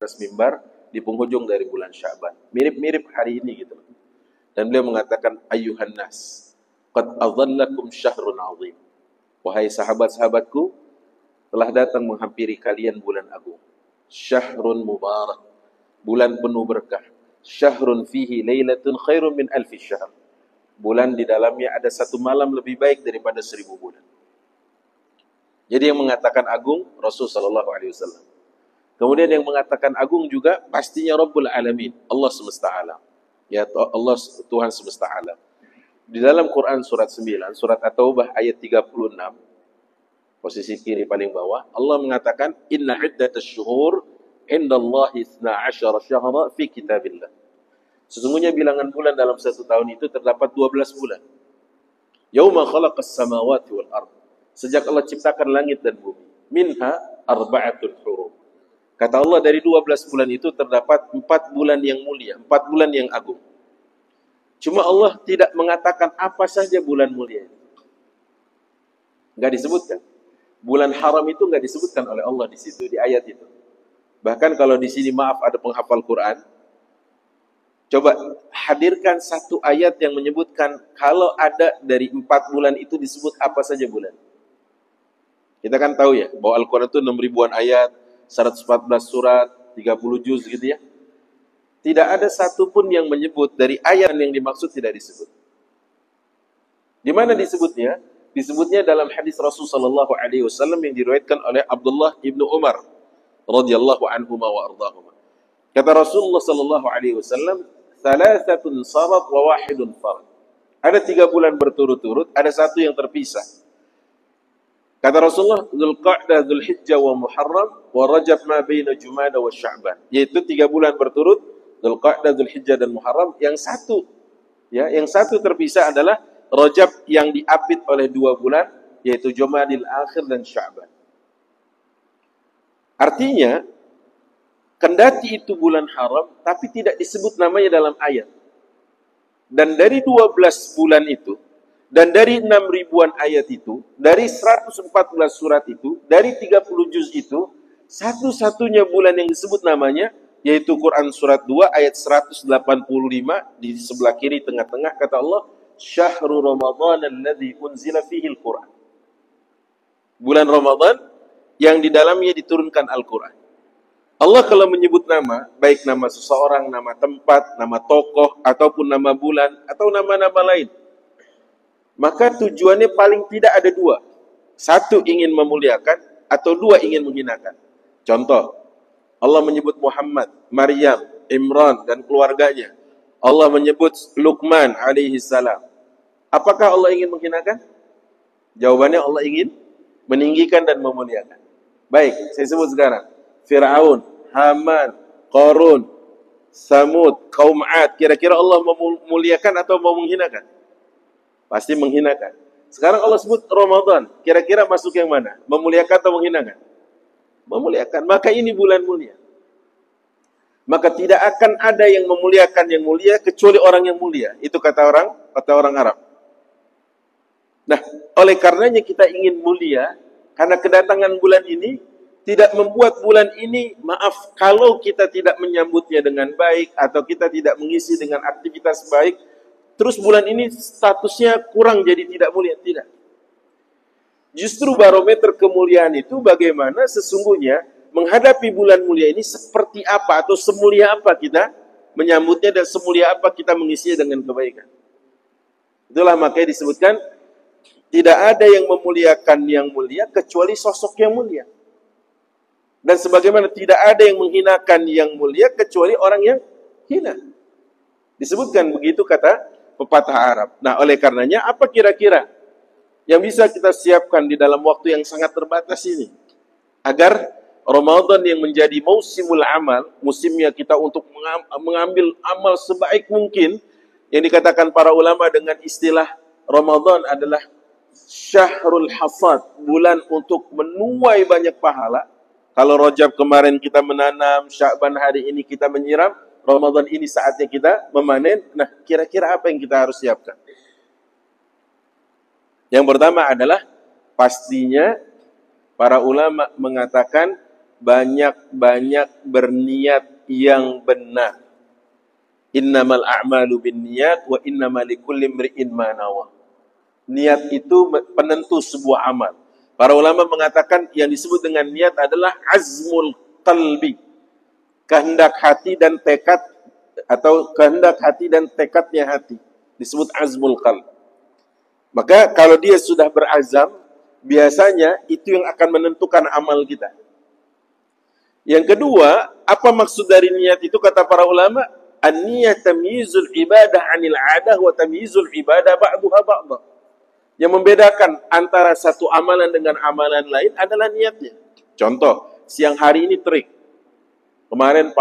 atas mimbar di penghujung dari bulan Sya'ban. Mirip-mirip hari ini gitu. Dan beliau mengatakan, ayyuhan nas, qad adhallakum syahrun azim. Wahai sahabat-sahabatku, telah datang menghampiri kalian bulan agung. Syahrun mubarak, bulan penuh berkah. Syahrun fihi lailatun khairun min alfi syahr. Bulan di dalamnya ada satu malam lebih baik daripada 1000 bulan. Jadi yang mengatakan agung Rasul sallallahu alaihi wasallam. Kemudian yang mengatakan agung juga pastinya Rabbul Alamin, Allah semesta alam. Ya, Allah Tuhan semesta alam. Di dalam Quran surat 9, surat At-Taubah ayat 36, posisi kiri paling bawah, Allah mengatakan inna iddatash syuhur indallahi 12 syahra fi kitabillah. Sesungguhnya bilangan bulan dalam satu tahun itu terdapat 12 bulan. Yauma khalaqas samawati wal ardh. Sejak Allah ciptakan langit dan bumi. Minha arba'atul hurum. Kata Allah dari 12 bulan itu terdapat 4 bulan yang mulia, 4 bulan yang agung. Cuma Allah tidak mengatakan apa saja bulan mulia itu. Enggak disebutkan. Bulan haram itu enggak disebutkan oleh Allah di situ, di ayat itu. Bahkan kalau di sini maaf ada penghafal Quran, coba hadirkan satu ayat yang menyebutkan kalau ada dari 4 bulan itu disebut apa saja bulan. Kita kan tahu ya, bahwa Al-Quran itu 6 ribuan ayat, 114 surat, 30 juz gitu ya. Tidak ada satupun yang menyebut dari ayat yang dimaksud tidak disebut. Di mana disebutnya? Disebutnya dalam hadis Rasul sallallahu alaihi wasallam yang diriwayatkan oleh Abdullah ibnu Umar radhiyallahu anhuma wa ardahuma. Kata Rasulullah sallallahu alaihi wasallam, "Thalathatun sarat wa wahidun fard." Ada 3 bulan berturut-turut, ada satu yang terpisah. Kata Rasulullah, Dzulqa'dah, Dzulhijjah wa Muharram wa Rajab ma baina Jumada wa Sya'ban. Yaitu 3 bulan berturut, Dzulqa'dah, Dzulhijjah dan Muharram. Yang satu, ya, yang satu terpisah adalah Rajab yang diapit oleh 2 bulan, yaitu Jumadil Akhir dan Sya'ban. Artinya, kendati itu bulan haram, tapi tidak disebut namanya dalam ayat. Dan dari 12 bulan itu, dan dari 6 ribuan ayat itu, dari 114 surat itu, dari 30 juz itu, satu-satunya bulan yang disebut namanya, yaitu Quran surat 2 ayat 185, di sebelah kiri tengah-tengah, kata Allah, Syahrul Ramadan alladzi unzila fihi al-Quran. Bulan Ramadan yang di dalamnya diturunkan Al-Quran. Allah kalau menyebut nama, baik nama seseorang, nama tempat, nama tokoh, ataupun nama bulan, atau nama-nama lain, maka tujuannya paling tidak ada 2. 1 ingin memuliakan, atau 2 ingin menghinakan. Contoh, Allah menyebut Muhammad, Maryam, Imran, dan keluarganya. Allah menyebut Luqman alaihi salam. Apakah Allah ingin menghinakan? Jawabannya Allah ingin meninggikan dan memuliakan. Baik, saya sebut sekarang. Fir'aun, Haman, Qarun, Samud, kaum Ad. Kira-kira Allah memuliakan atau mau menghinakan? Pasti menghinakan. Sekarang Allah sebut Ramadan. Kira-kira masuk yang mana? Memuliakan atau menghinakan? Memuliakan. Maka ini bulan mulia. Maka tidak akan ada yang memuliakan yang mulia kecuali orang yang mulia. Itu kata orang Arab. Nah, oleh karenanya kita ingin mulia, karena kedatangan bulan ini tidak membuat bulan ini, maaf, kalau kita tidak menyambutnya dengan baik, atau kita tidak mengisi dengan aktivitas baik, terus bulan ini statusnya kurang jadi tidak mulia. Tidak. Justru barometer kemuliaan itu bagaimana sesungguhnya menghadapi bulan mulia ini seperti apa atau semulia apa kita menyambutnya dan semulia apa kita mengisinya dengan kebaikan. Itulah makanya disebutkan tidak ada yang memuliakan yang mulia kecuali sosok yang mulia. Dan sebagaimana tidak ada yang menghinakan yang mulia kecuali orang yang hina. Disebutkan begitu kata pepatah Arab. Nah, oleh karenanya apa kira-kira yang bisa kita siapkan di dalam waktu yang sangat terbatas ini agar Ramadan yang menjadi musimul amal, musimnya kita untuk mengambil amal sebaik mungkin, yang dikatakan para ulama dengan istilah Ramadan adalah syahrul hasad, bulan untuk menuai banyak pahala. Kalau Rajab kemarin kita menanam, Sya'ban hari ini kita menyiram, Ramadan ini saatnya kita memanen. Nah, kira-kira apa yang kita harus siapkan? Yang pertama adalah pastinya para ulama mengatakan banyak-banyak berniat yang benar. Innamal a'malu binniyat wa innamal likulli imri'in ma nawa. Niat itu penentu sebuah amal. Para ulama mengatakan yang disebut dengan niat adalah azmul qalbi. Kehendak hati dan tekad, atau kehendak hati dan tekadnya hati. Disebut azmul qalb. Maka kalau dia sudah berazam, biasanya itu yang akan menentukan amal kita. Yang kedua, apa maksud dari niat itu kata para ulama? An-niyat tamyizul ibadah 'anil 'adah wa tamyizul ibadah ba'daha ba'dha. Yang membedakan antara satu amalan dengan amalan lain adalah niatnya. Contoh, siang hari ini terik. Kemarin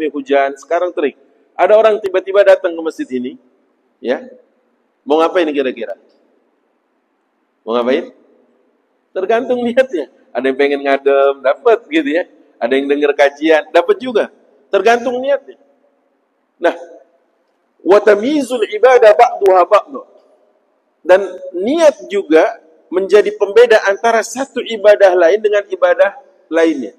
hujan, sekarang terik. Ada orang tiba-tiba datang ke masjid ini, ya. Mau ngapain kira-kira? Mau ngapain? Tergantung niatnya. Ada yang pengen ngadem, dapat gitu ya. Ada yang dengar kajian, dapat juga. Tergantung niatnya. Nah, wa tamyizul ibadah ba'daha ba'dha. Dan niat juga menjadi pembeda antara satu ibadah lain dengan ibadah lainnya.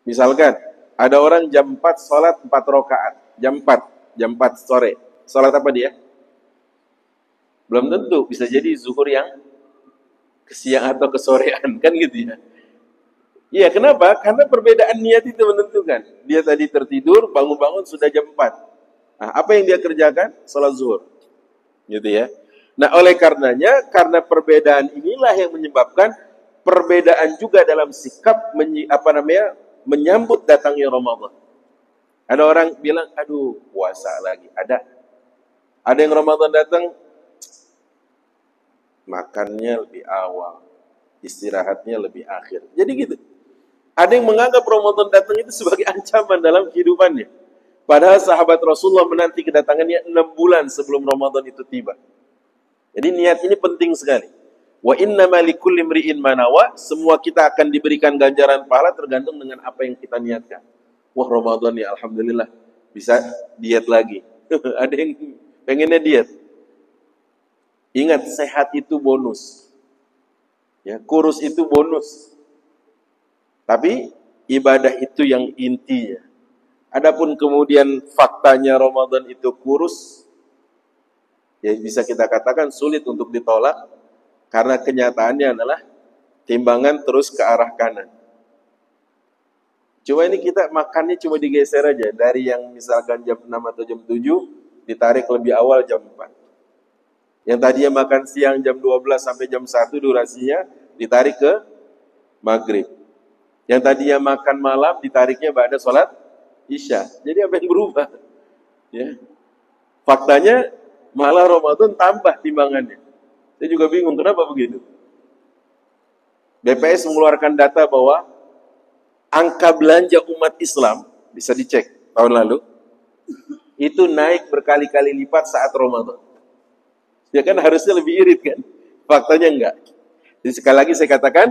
Misalkan, ada orang jam 4 sholat 4 rakaat. Jam 4 sore. Sholat apa dia? Belum tentu, bisa jadi zuhur yang ke siang atau ke sorean, kan gitu ya. Iya, kenapa? Karena perbedaan niat itu menentukan. Dia tadi tertidur, bangun-bangun sudah jam 4. Nah, apa yang dia kerjakan? Sholat zuhur. Gitu ya. Nah, oleh karenanya, karena perbedaan inilah yang menyebabkan perbedaan juga dalam sikap menyambut datangnya Ramadan. Ada orang bilang, aduh, puasa lagi. Ada yang Ramadan datang, makannya lebih awal, istirahatnya lebih akhir. Jadi gitu. Ada yang menganggap Ramadan datang itu sebagai ancaman dalam kehidupannya. Padahal sahabat Rasulullah menanti kedatangannya 6 bulan sebelum Ramadan itu tiba. Jadi niat ini penting sekali. Wa innama likulli imri'in ma nawa, semua kita akan diberikan ganjaran pahala tergantung dengan apa yang kita niatkan. Wah, Ramadan ya alhamdulillah bisa diet lagi. Ada yang pengennya diet. Ingat, sehat itu bonus. Ya, kurus itu bonus. Tapi ibadah itu yang intinya. Adapun kemudian faktanya Ramadan itu kurus, ya bisa kita katakan sulit untuk ditolak karena kenyataannya adalah timbangan terus ke arah kanan. Cuma ini kita makannya cuma digeser aja dari yang misalkan jam 6 atau jam 7 ditarik lebih awal jam 4. Yang tadinya makan siang jam 12 sampai jam 1 durasinya ditarik ke maghrib. Yang tadinya makan malam ditariknya pada sholat Isya. Jadi apa yang berubah? Ya. Faktanya malah Ramadan tambah timbangannya. Saya juga bingung kenapa begitu. BPS mengeluarkan data bahwa angka belanja umat Islam, bisa dicek tahun lalu, itu naik berkali-kali lipat saat Ramadan. Ya kan harusnya lebih irit kan? Faktanya enggak. Jadi sekali lagi saya katakan,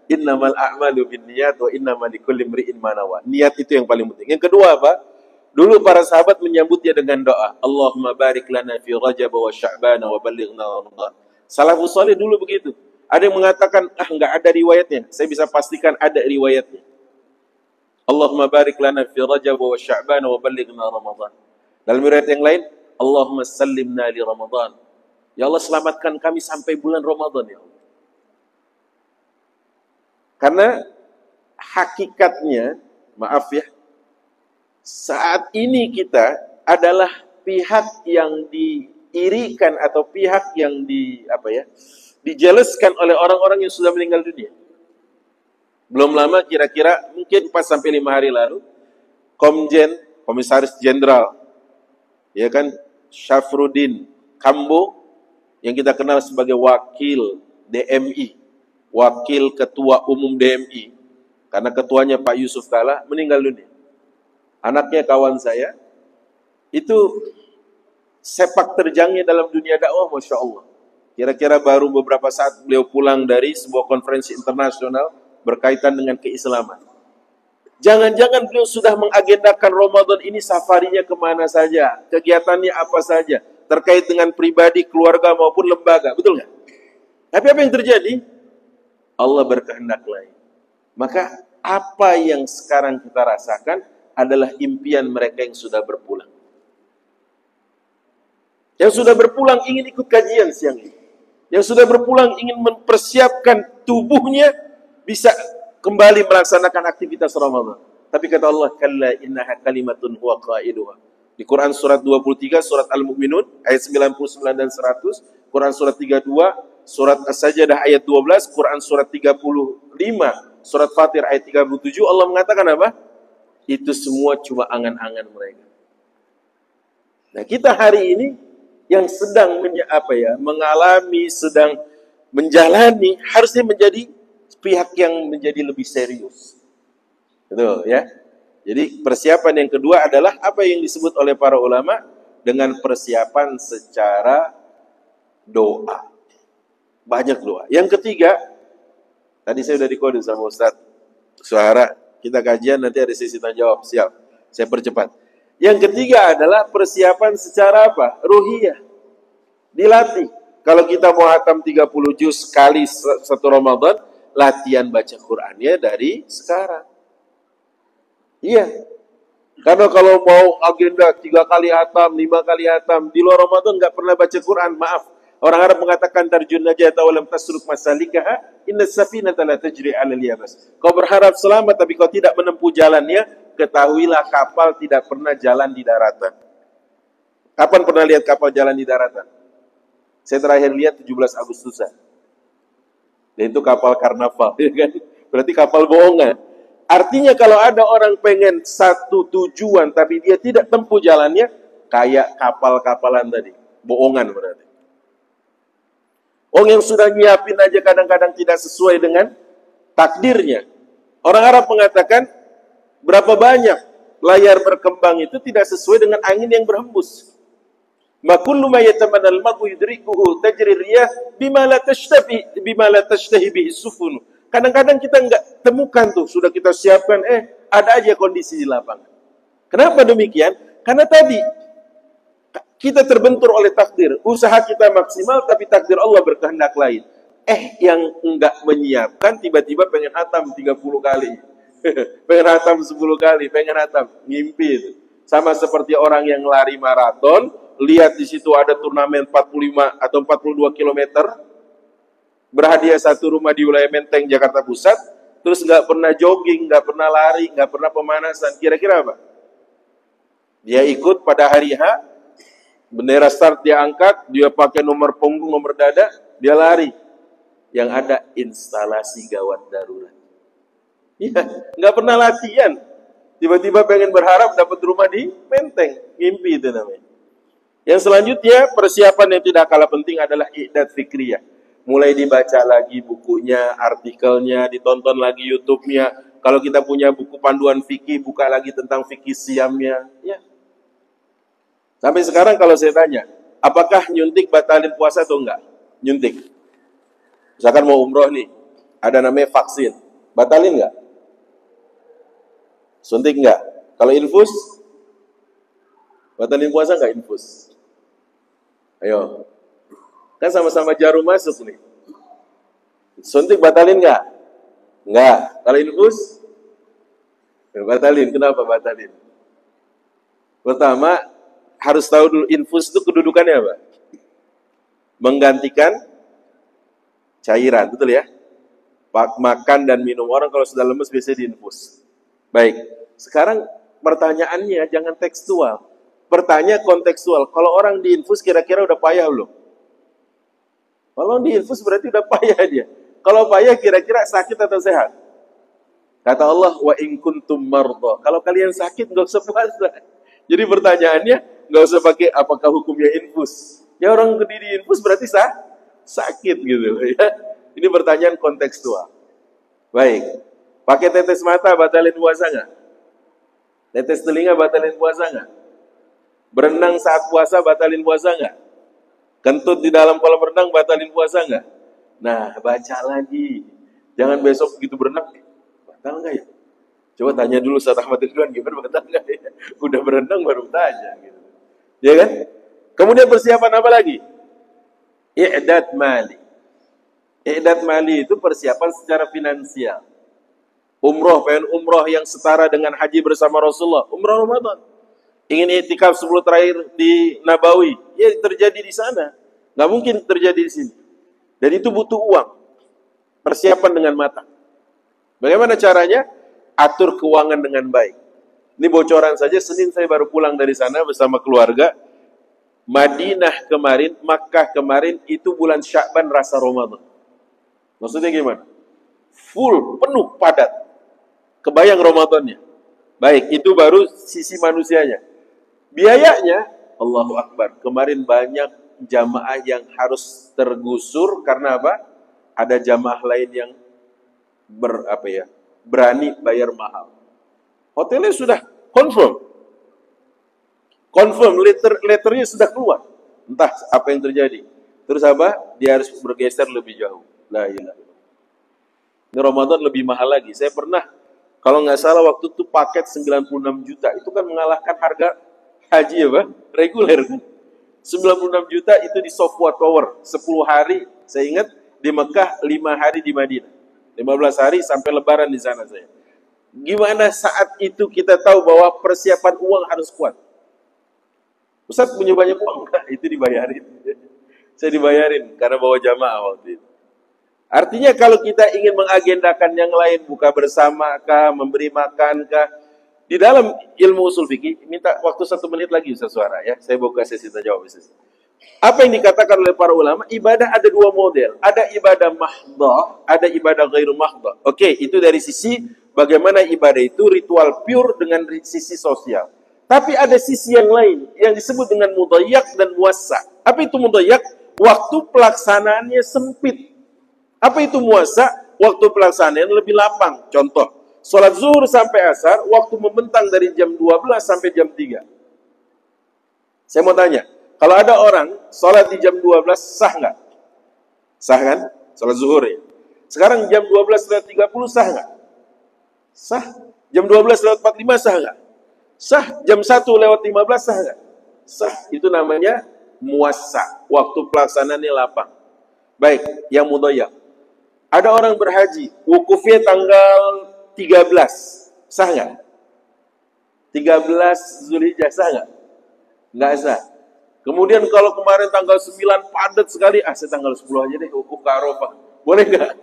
innamal a'malu binniyat wa innamal likulli imri'in ma nawa. Niat itu yang paling penting. Yang kedua apa? Dulu para sahabat menyambutnya dengan doa. Allahumma barik lana fi Rajab wa Sya'ban wa ballighna Ramadan. Salafus salih dulu begitu. Ada yang mengatakan, enggak ada riwayatnya. Saya bisa pastikan ada riwayatnya. Allahumma barik lana fi Rajab wa Sya'ban wa ballighna Ramadan. Dalam riwayat yang lain, Allahumma sallimna li Ramadan. Ya Allah, selamatkan kami sampai bulan Ramadan ya Allah. Karena hakikatnya, maaf ya, saat ini kita adalah pihak yang diirikan atau pihak yang dijelaskan oleh orang-orang yang sudah meninggal dunia. Belum lama, kira-kira mungkin 4-5 hari lalu, Komisaris Jenderal, ya kan, Syafruddin Kambo, yang kita kenal sebagai wakil DMI, wakil ketua umum DMI, karena ketuanya Pak Yusuf Kalla, meninggal dunia. Anaknya kawan saya, itu sepak terjangnya dalam dunia dakwah, Masya Allah. Kira-kira baru beberapa saat beliau pulang dari sebuah konferensi internasional berkaitan dengan keislaman. Jangan-jangan beliau sudah mengagendakan Ramadan ini safarinya kemana saja, kegiatannya apa saja, terkait dengan pribadi, keluarga maupun lembaga, betul nggak? Tapi apa yang terjadi? Allah berkehendak lain. Maka apa yang sekarang kita rasakan adalah impian mereka yang sudah berpulang. Yang sudah berpulang ingin ikut kajian siang ini. Yang sudah berpulang ingin mempersiapkan tubuhnya bisa kembali melaksanakan aktivitas Ramadan. Tapi kata Allah, kalla innaha kalimatun huwa qailuha. Di Quran surat 23, surat Al-Mu'minun, ayat 99 dan 100. Quran surat 32, surat As-Sajdah ayat 12. Quran surat 35, surat Fatir ayat 37. Allah mengatakan apa? Itu semua cuma angan-angan mereka. Nah, kita hari ini yang sedang mengalami, sedang menjalani, harusnya menjadi pihak yang menjadi lebih serius. Betul ya? Jadi persiapan yang kedua adalah apa yang disebut oleh para ulama dengan persiapan secara doa. Banyak doa. Yang ketiga, tadi saya sudah dikode sama Ustadz Suhara, kita kajian nanti ada sesi tanya jawab. Siap, saya percepat. Yang ketiga adalah persiapan secara apa? Ruhiyah. Dilatih. Kalau kita mau hatam 30 juz sekali satu Ramadan, latihan baca Qur'annya dari sekarang. Iya. Karena kalau mau agenda 3 kali hatam, 5 kali hatam, di luar Ramadan nggak pernah baca Quran, maaf. Orang Arab mengatakan tarjun najata wa lam tasruk masalikaha, inna safinata la tajri 'alal yabas. Kau berharap selamat tapi kau tidak menempuh jalannya, ketahuilah kapal tidak pernah jalan di daratan. Kapan pernah lihat kapal jalan di daratan? Saya terakhir lihat 17 Agustusan. Dan itu kapal karnaval, ya kan? Berarti kapal bohongan. Artinya kalau ada orang pengen satu tujuan tapi dia tidak tempuh jalannya, kayak kapal-kapalan tadi. Bohongan berarti. Orang yang sudah nyiapin aja kadang-kadang tidak sesuai dengan takdirnya. Orang Arab mengatakan, berapa banyak layar berkembang itu tidak sesuai dengan angin yang berhembus. Ma kullu ma yatamannal mar'u yudrikuhu tajri riyah bima la tashtahi bihi sufun. Kadang-kadang kita enggak temukan tuh, sudah kita siapkan, ada aja kondisi di lapangan. Kenapa demikian? Karena tadi kita terbentur oleh takdir. Usaha kita maksimal tapi takdir Allah berkehendak lain. Yang enggak menyiapkan tiba-tiba pengen hatam 30 kali. Pengen hatam 10 kali, pengen hatam, ngimpi itu. Sama seperti orang yang lari maraton, lihat di situ ada turnamen 45 atau 42 km, berhadiah satu rumah di wilayah Menteng, Jakarta Pusat, terus nggak pernah jogging, nggak pernah lari, nggak pernah pemanasan. Kira-kira apa? Dia ikut pada hari H, bendera start dia angkat, dia pakai nomor punggung, nomor dada, dia lari. Yang ada instalasi gawat darurat. Ya, nggak pernah latihan. Tiba-tiba pengen berharap dapat rumah di Menteng. Mimpi itu namanya. Yang selanjutnya, persiapan yang tidak kalah penting adalah i'dad fikriyah. Mulai dibaca lagi bukunya, artikelnya, ditonton lagi YouTube-nya. Kalau kita punya buku panduan fikih, buka lagi tentang fikih siamnya. Ya. Sampai sekarang kalau saya tanya, apakah nyuntik batalin puasa atau enggak? Nyuntik. Misalkan mau umroh nih, ada namanya vaksin. Batalin enggak? Suntik enggak? Kalau infus? Batalin puasa enggak infus? Ayo. Kan sama-sama jarum masuk nih. Suntik batalin nggak? Nggak. Kalau infus? Batalin. Kenapa batalin? Pertama, harus tahu dulu infus itu kedudukannya apa? Menggantikan cairan, betul ya? Makan dan minum. Orang kalau sudah lemes biasanya diinfus. Baik. Sekarang pertanyaannya jangan tekstual. Pertanyaan kontekstual. Kalau orang diinfus kira-kira udah payah belum? Kalau diinfus berarti udah payah dia. Kalau payah kira-kira sakit atau sehat? Kata Allah, wa in kuntum marda. Kalau kalian sakit nggak usah puasa. Jadi pertanyaannya nggak usah pakai apakah hukumnya infus. Ya orang di infus berarti sakit gitu ya. Ini pertanyaan kontekstual. Baik. Pakai tetes mata batalin puasa nggak? Tetes telinga batalin puasa nggak? Berenang saat puasa batalin puasa nggak? Kentut di dalam kolam renang batalin puasa nggak? Nah, baca lagi. Jangan besok begitu berenang, batal nggak ya? Coba tanya dulu Ustaz Ahmad Ridwan, gimana batal nggak ya? Udah berenang baru tanya. Gitu. Ya kan? Kemudian persiapan apa lagi? I'dad mali. I'dad mali itu persiapan secara finansial. Umroh, pengen umroh yang setara dengan haji bersama Rasulullah. Umroh Ramadan. Ingin i'tikaf 10 terakhir di Nabawi. Ya terjadi di sana. Nggak mungkin terjadi di sini. Dan itu butuh uang. Persiapan dengan matang. Bagaimana caranya? Atur keuangan dengan baik. Ini bocoran saja, Senin saya baru pulang dari sana bersama keluarga. Madinah kemarin, Makkah kemarin, itu bulan Sya'ban rasa Ramadan. Maksudnya gimana? Full, penuh, padat. Kebayang Ramadannya. Baik, itu baru sisi manusianya. Biayanya, Allahu Akbar. Kemarin banyak jamaah yang harus tergusur karena apa? Ada jamaah lain yang berani bayar mahal. Hotelnya sudah confirm. Confirm, letternya sudah keluar. Entah apa yang terjadi. Terus apa? Dia harus bergeser lebih jauh. La ilaha illallah. Ini Ramadan lebih mahal lagi. Saya pernah, kalau nggak salah waktu itu paket 96 juta. Itu kan mengalahkan harga haji ya Pak? Reguler kan? 96 juta itu di Sofwa Tower. 10 hari, saya ingat, di Mekah, 5 hari di Madinah. 15 hari sampai lebaran di sana saya. Gimana saat itu kita tahu bahwa persiapan uang harus kuat? Ustaz punya banyak uang, enggak? Itu dibayarin. Saya dibayarin karena bawa jamaah waktu itu. Artinya kalau kita ingin mengagendakan yang lain, buka bersama kah, memberi makan kah, di dalam ilmu usul fikih, minta waktu 1 menit lagi Ustaz Suara ya. Saya buka sesi tanya jawab. Apa yang dikatakan oleh para ulama? Ibadah ada 2 model. Ada ibadah mahdah, ada ibadah ghairu mahdah. Oke, itu dari sisi bagaimana ibadah itu ritual pure dengan sisi sosial. Tapi ada sisi yang lain yang disebut dengan mudayyak dan muwassa. Apa itu mudayyak? Waktu pelaksanaannya sempit. Apa itu muwassa? Waktu pelaksanaannya lebih lapang. Contoh, sholat zuhur sampai asar, waktu membentang dari jam 12 sampai jam 3. Saya mau tanya, kalau ada orang sholat di jam 12 sah nggak? Sah kan? Sholat zuhur ya. Sekarang jam 12:30 sah nggak? Sah. Jam 12:45 sah nggak? Sah. Jam 1:15 sah nggak? Sah. Itu namanya muwassa. Waktu pelaksanaannya lapang. Baik, yang mudayyak. Ada orang berhaji, wukufnya tanggal 13. Sah nggak? 13 Zulhijjah sah nggak? Nggak sah. Kemudian kalau kemarin tanggal 9 padat sekali, saya tanggal 10 aja deh, wukuf ke Arafah. Boleh nggak?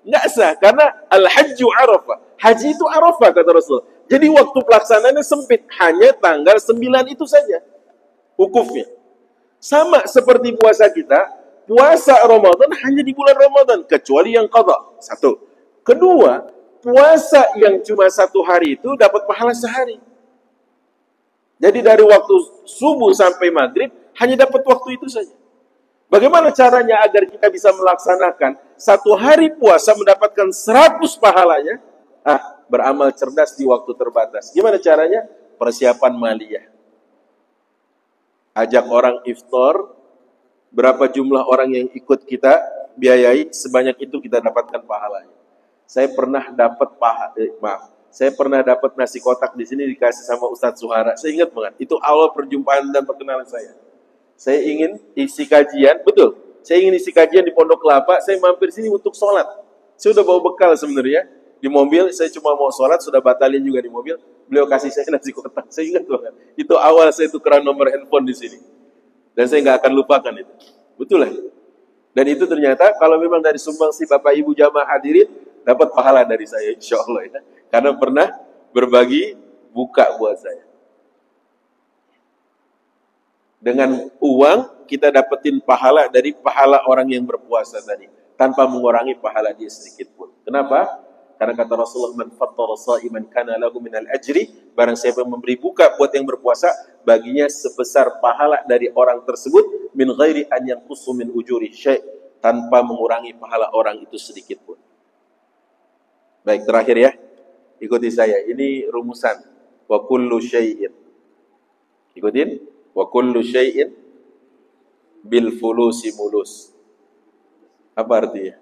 Nggak sah, karena al-hajju Arafah. Haji itu Arafah, kata Rasul. Jadi waktu pelaksanaannya sempit, hanya tanggal 9 itu saja wukufnya. Sama seperti puasa kita, puasa Ramadan hanya di bulan Ramadan, kecuali yang qadha. 1. Kedua, puasa yang cuma 1 hari itu dapat pahala sehari. Jadi dari waktu subuh sampai maghrib, hanya dapat waktu itu saja. Bagaimana caranya agar kita bisa melaksanakan 1 hari puasa mendapatkan 100 pahalanya? Beramal cerdas di waktu terbatas. Gimana caranya? Persiapan maliyah. Ajak orang iftar, berapa jumlah orang yang ikut kita biayai, sebanyak itu kita dapatkan pahalanya. Saya pernah dapat nasi kotak di sini dikasih sama Ustadz Suhara. Saya ingat banget, itu awal perjumpaan dan perkenalan saya. Saya ingin isi kajian, betul. Saya ingin isi kajian di Pondok Kelapa, saya mampir sini untuk sholat. Saya udah bawa bekal sebenarnya. Di mobil, saya cuma mau sholat, sudah batalin juga di mobil. Beliau kasih saya nasi kotak. Saya ingat banget. Itu awal saya tukeran nomor handphone di sini. Dan saya nggak akan lupakan itu. Betul lah. Dan itu ternyata kalau memang dari sumbangsi Bapak Ibu jamaah hadirin, dapat pahala dari saya insya Allah ya. Karena pernah berbagi buka buat saya. Dengan uang kita dapetin pahala dari pahala orang yang berpuasa tadi. Tanpa mengurangi pahala dia sedikit pun. Kenapa? Karena kata Rasulullah, man fattara sha'iman kana lahu minal ajri, barang siapa yang memberi buka buat yang berpuasa, baginya sebesar pahala dari orang tersebut min ghairi an yanqusu min ujuri syai', tanpa mengurangi pahala orang itu sedikit pun. Baik, terakhir ya. Ikuti saya. Ini rumusan. Wa kullu syai'in. Ikutin. Wa kullu syai'in bil fulusi mulus. Apa artinya?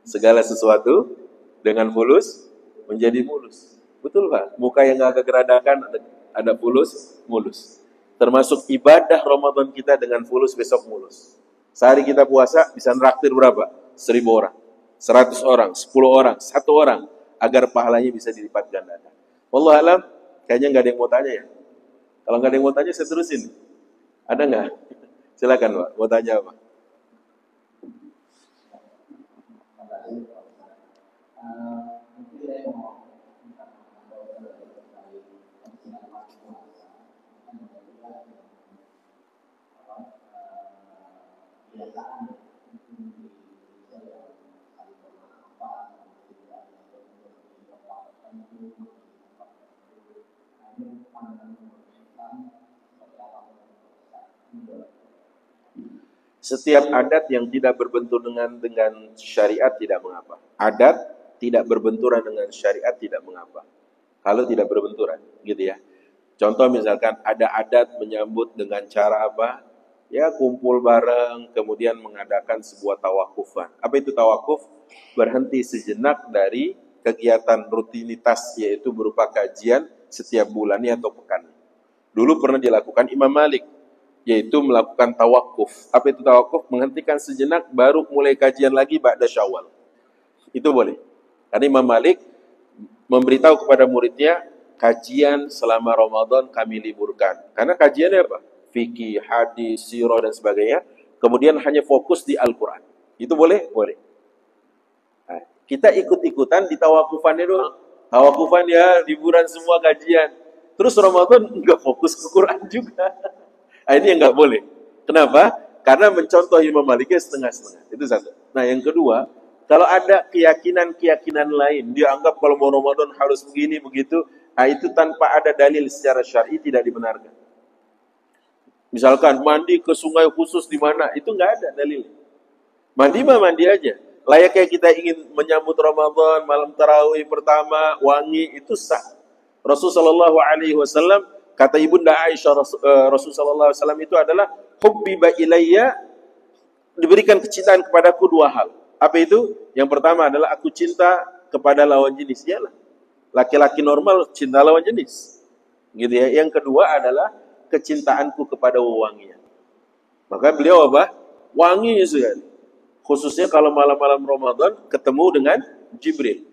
Segala sesuatu dengan fulus menjadi mulus. Betul Pak? Muka yang agak geradakan ada fulus, mulus. Termasuk ibadah Ramadan kita dengan fulus, besok mulus. Sehari kita puasa bisa nraktir berapa? 1000 orang, 100 orang, 10 orang, 1 orang, agar pahalanya bisa dilipat gandakan. Wallahu alam, kayaknya nggak ada yang mau tanya ya. Kalau nggak ada yang mau tanya, saya terusin. Ada nggak? Silakan Pak, mau tanya apa? Setiap adat yang tidak berbenturan dengan syariat tidak mengapa. Adat tidak berbenturan dengan syariat tidak mengapa. Kalau tidak berbenturan, gitu ya. Contoh misalkan ada adat menyambut dengan cara apa? Ya kumpul bareng, kemudian mengadakan sebuah tawakufan. Apa itu tawakuf? Berhenti sejenak dari kegiatan rutinitas, yaitu berupa kajian setiap bulannya atau pekan. Dulu pernah dilakukan Imam Malik, yaitu melakukan tawakuf. Apa itu tawakuf? Menghentikan sejenak, baru mulai kajian lagi ba'da Syawal. Itu boleh. Karena Imam Malik memberitahu kepada muridnya, kajian selama Ramadan kami liburkan. Karena kajiannya apa? Fikih, hadis, sirah, dan sebagainya. Kemudian hanya fokus di Al-Quran. Itu boleh? Boleh. Nah, kita ikut-ikutan di tawakufannya doang. Tawakufan ya, liburan semua kajian. Terus Ramadan nggak fokus ke Quran juga. Nah, ini yang nggak boleh. Kenapa? Karena mencontoh Imam Maliknya setengah-setengah. Itu satu. Nah, yang kedua, kalau ada keyakinan-keyakinan lain, dia anggap kalau mau Ramadan harus begini, begitu, nah itu tanpa ada dalil secara syar'i tidak dibenarkan. Misalkan mandi ke sungai khusus di mana, itu nggak ada dalil. Mandi mah mandi aja. Layaknya kita ingin menyambut Ramadan, malam tarawih pertama, wangi, itu sah. Rasulullah SAW, kata Ibunda Aisyah, Rasulullah SAW itu adalah hubbiba ilayya, diberikan kecintaan kepadaku 2 hal. Apa itu? Yang pertama adalah aku cinta kepada lawan jenis. Iyalah, laki-laki normal cinta lawan jenis, gitu ya. Yang kedua adalah kecintaanku kepada wewangian. Maka beliau apa? Wangi sekali. Khususnya kalau malam-malam Ramadan ketemu dengan Jibril,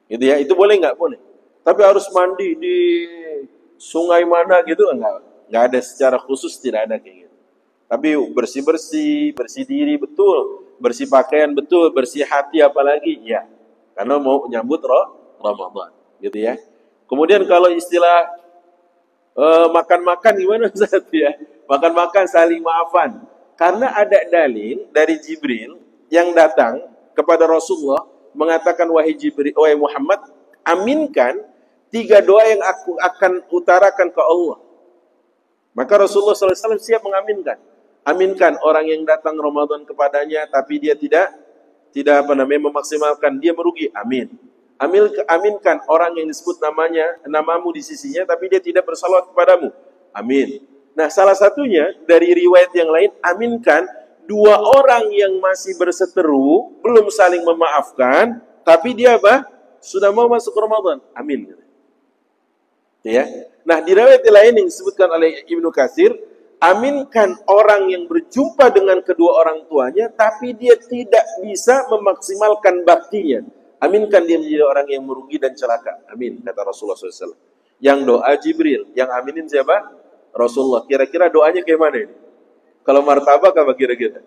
gitu ya. Itu boleh nggak? Boleh. Tapi harus mandi di sungai mana gitu, enggak ada secara khusus, tidak ada kayak gitu. Tapi bersih-bersih, bersih diri betul, bersih pakaian betul, bersih hati apalagi, ya. Karena mau menyambut Ramadan, gitu ya. Kemudian kalau istilah makan-makan gimana Ustaz ya? Makan-makan saling maafan. Karena ada dalil dari Jibril yang datang kepada Rasulullah mengatakan, wahai Jibril, wahai Muhammad, aminkan 3 doa yang aku akan utarakan ke Allah. Maka Rasulullah SAW siap mengaminkan. Aminkan orang yang datang Ramadan kepadanya, tapi dia tidak memaksimalkan, dia merugi. Amin. Aminkan orang yang disebut namamu di sisinya, tapi dia tidak bersalawat kepadamu. Amin. Nah, salah satunya dari riwayat yang lain, aminkan 2 orang yang masih berseteru, belum saling memaafkan, tapi dia apa? Sudah mau masuk Ramadan. Amin. Ya. Nah, di riwayat lain yang disebutkan oleh Ibnu Katsir, aminkan orang yang berjumpa dengan kedua orang tuanya, tapi dia tidak bisa memaksimalkan baktinya. Aminkan dia menjadi orang yang merugi dan celaka. Amin, kata Rasulullah SAW. Yang doa Jibril, yang aminin siapa? Rasulullah. Kira-kira doanya kayak mana ini? Kalau martabak apa kira-kira?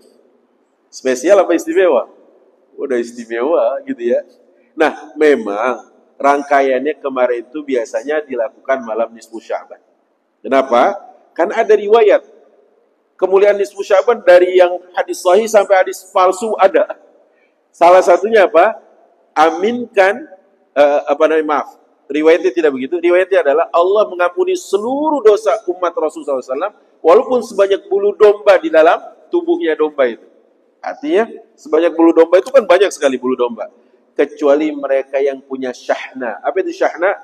Spesial apa istimewa? Udah istimewa gitu ya. Nah, memang rangkaiannya kemarin itu biasanya dilakukan malam nisfu Sya'ban. Kenapa? Kan ada riwayat kemuliaan nisfu Sya'ban dari yang hadis sahih sampai hadis palsu ada. Salah satunya apa? Aminkan riwayatnya tidak begitu. Riwayatnya adalah Allah mengampuni seluruh dosa umat Rasulullah SAW walaupun sebanyak bulu domba di dalam tubuhnya domba itu. Artinya sebanyak bulu domba itu kan banyak sekali bulu domba. Kecuali mereka yang punya syahna. Apa itu syahna?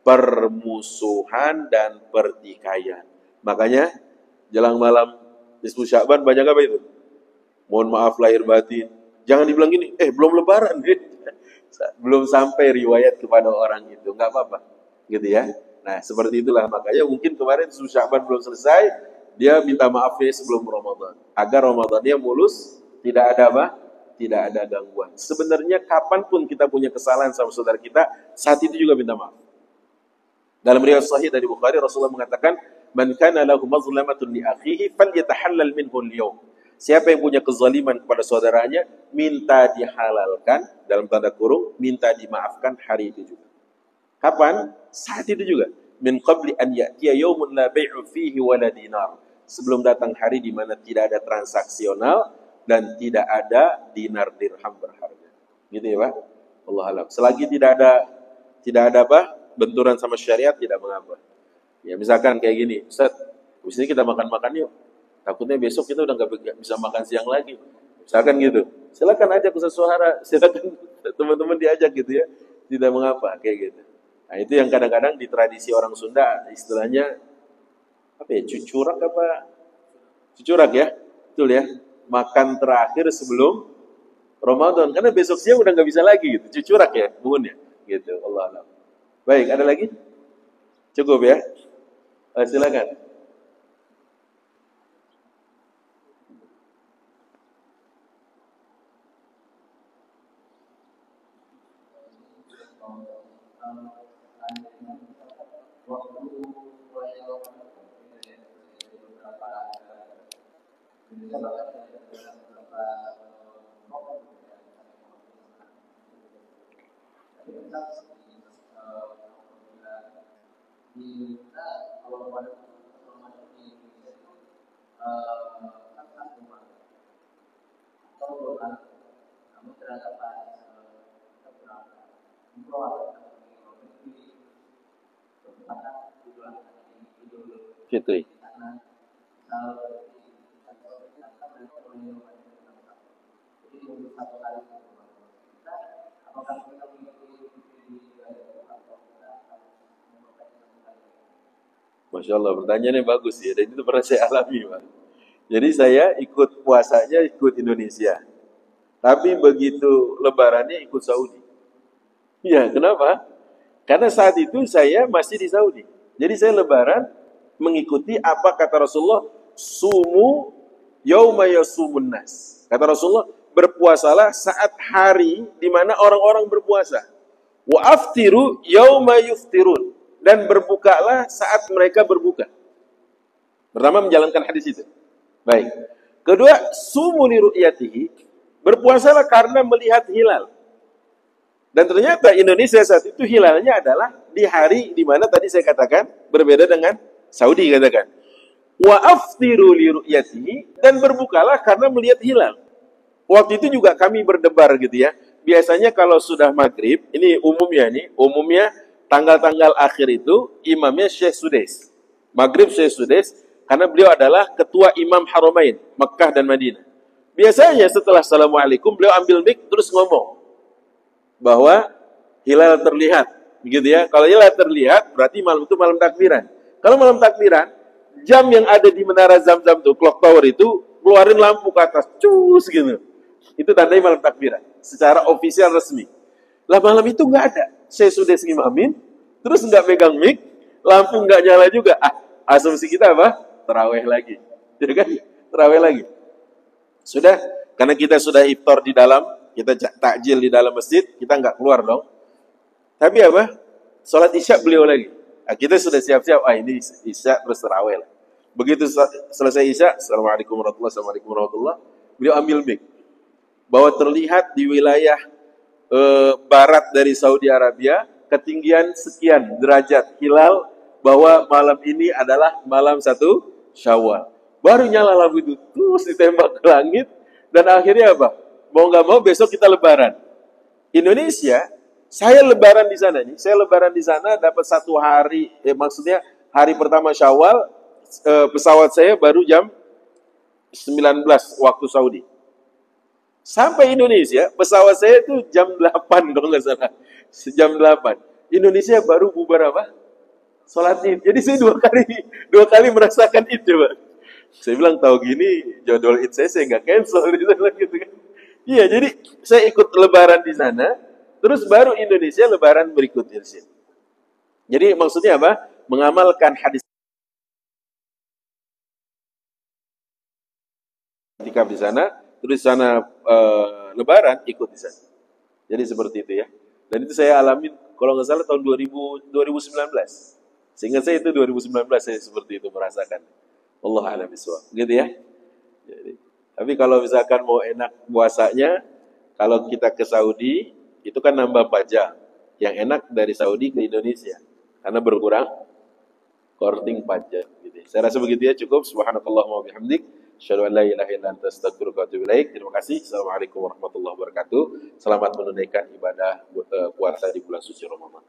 Permusuhan dan pertikaian. Makanya jelang malam nisfu Sya'ban banyak apa itu? Mohon maaf lahir batin. Jangan dibilang gini, belum lebaran. Belum sampai riwayat kepada orang itu. Enggak apa-apa. Gitu ya. Nah, seperti itulah. Makanya mungkin kemarin nisfu Sya'ban belum selesai. Dia minta maafnya sebelum Ramadan. Agar Ramadannya mulus. Tidak ada apa? tidak ada gangguan. Sebenarnya kapanpun kita punya kesalahan sama saudara kita, saat itu juga minta maaf. Dalam riwayat sahih dari Bukhari, Rasulullah mengatakan, "Man kana lahu mazlamatun li akhihi falyatahallal minhu al-yawm." Siapa yang punya kezaliman kepada saudaranya, minta dihalalkan, dalam tanda kurung, minta dimaafkan hari itu juga. Kapan? Saat itu juga. Min qabli an ya'tiya yawmun la bay'u fihi wa la dinar. Sebelum datang hari di mana tidak ada transaksional dan tidak ada dinar dirham berharga. Gitu ya, Pak? Allah alam. Selagi tidak ada apa? Benturan sama syariat, tidak mengapa. Ya, misalkan kayak gini, Ustaz, habis ini kita makan-makan yuk. Takutnya besok kita udah nggak bisa makan siang lagi. Misalkan gitu. Silakan ajak Ustaz Suhara, silakan teman-teman diajak gitu ya. Tidak mengapa, kayak gitu. Nah, itu yang kadang-kadang di tradisi orang Sunda, istilahnya apa ya? Cucurak apa? Cucurak ya? Betul ya? Makan terakhir sebelum Ramadan. Karena besok siang udah nggak bisa lagi gitu. Cucurak ya, bungun ya. Gitu, Allah alam. Baik, ada lagi? Cukup ya? Silakan. Fitri. Masya Allah, pertanyaannya bagus ya. Dan itu pernah saya alami, Pak. Jadi saya ikut puasanya ikut Indonesia. Tapi begitu lebarannya ikut Saudi. Iya, kenapa? Karena saat itu saya masih di Saudi. Jadi saya lebaran mengikuti apa kata Rasulullah, sumu yauma yasumun nas. Kata Rasulullah, berpuasalah saat hari di mana orang-orang berpuasa. Wa aftiru yauma yuftirun. Dan berbukalah saat mereka berbuka. Pertama menjalankan hadis itu. Baik. Kedua, sumu li ru'yatihi. Berpuasalah karena melihat hilal. Dan ternyata Indonesia saat itu hilalnya adalah di hari di mana tadi saya katakan berbeda dengan Saudi katakan. Wa aftiru li ru'yatihi, dan berbukalah karena melihat hilal. Waktu itu juga kami berdebar gitu ya. Biasanya kalau sudah maghrib, ini umumnya tanggal-tanggal akhir itu imamnya Syekh Sudais. Maghrib Syekh Sudais, karena beliau adalah ketua imam Haramain, Mekah dan Madinah. Biasanya setelah Assalamualaikum, beliau ambil mic terus ngomong bahwa hilal terlihat. Begitu ya. Kalau hilal terlihat, berarti malam itu malam takbiran. Kalau malam takbiran, jam yang ada di Menara Zamzam tuh, clock tower itu, keluarin lampu ke atas, cus gitu. Itu tandanya malam takbiran. Secara ofisial resmi. Lah malam itu nggak ada. Saya sudah ngimamin, terus nggak megang mic, lampu nggak nyala juga. Asumsi kita apa? Terawih lagi. Ya kan? Terawih lagi. Sudah, karena kita sudah iftar di dalam, kita takjil di dalam masjid, kita nggak keluar dong. Tapi apa? Sholat isya beliau lagi. Nah, kita sudah siap-siap, ini isya terus terawih. Begitu selesai isya, Assalamualaikum warahmatullahi, beliau ambil mic. Bahwa terlihat di wilayah barat dari Saudi Arabia, ketinggian sekian derajat hilal, bahwa malam ini adalah malam 1 Syawal. Baru nyala lampu itu, terus ditembak ke langit, dan akhirnya apa? Mau nggak mau besok kita lebaran. Indonesia, saya lebaran di sana nih. Saya lebaran di sana dapat 1 hari, maksudnya hari pertama Syawal, pesawat saya baru jam 19 waktu Saudi. Sampai Indonesia, pesawat saya itu jam 8 kalau nggak salah. Jam 8. Indonesia baru bubar apa? Sholat Id. Jadi saya dua kali merasakan itu, Pak. Saya bilang, tahu gini, jadwal Id saya nggak cancel. Gitu kan. Iya, jadi saya ikut lebaran di sana, terus baru Indonesia lebaran berikutnya di sini. Jadi maksudnya apa? Mengamalkan hadis ketika di sana, terus sana Lebaran, ikut di sana. Jadi seperti itu ya. Dan itu saya alami kalau nggak salah tahun 2019. Sehingga saya itu 2019 saya seperti itu merasakan. Allah a'lam bishawab. Gitu ya. Jadi, tapi kalau misalkan mau enak puasanya, kalau kita ke Saudi, itu kan nambah pajak. Yang enak dari Saudi ke Indonesia. Karena berkurang korting pajak. Gitu. Saya rasa begitu ya, cukup. Subhanakallahumma wa bihamdik. Asyhadu an la ilaha illa anta astaghfiruka wa atubu ilaik. Terima kasih. Assalamualaikum warahmatullahi wabarakatuh. Selamat menunaikan ibadah puasa di bulan suci Ramadan.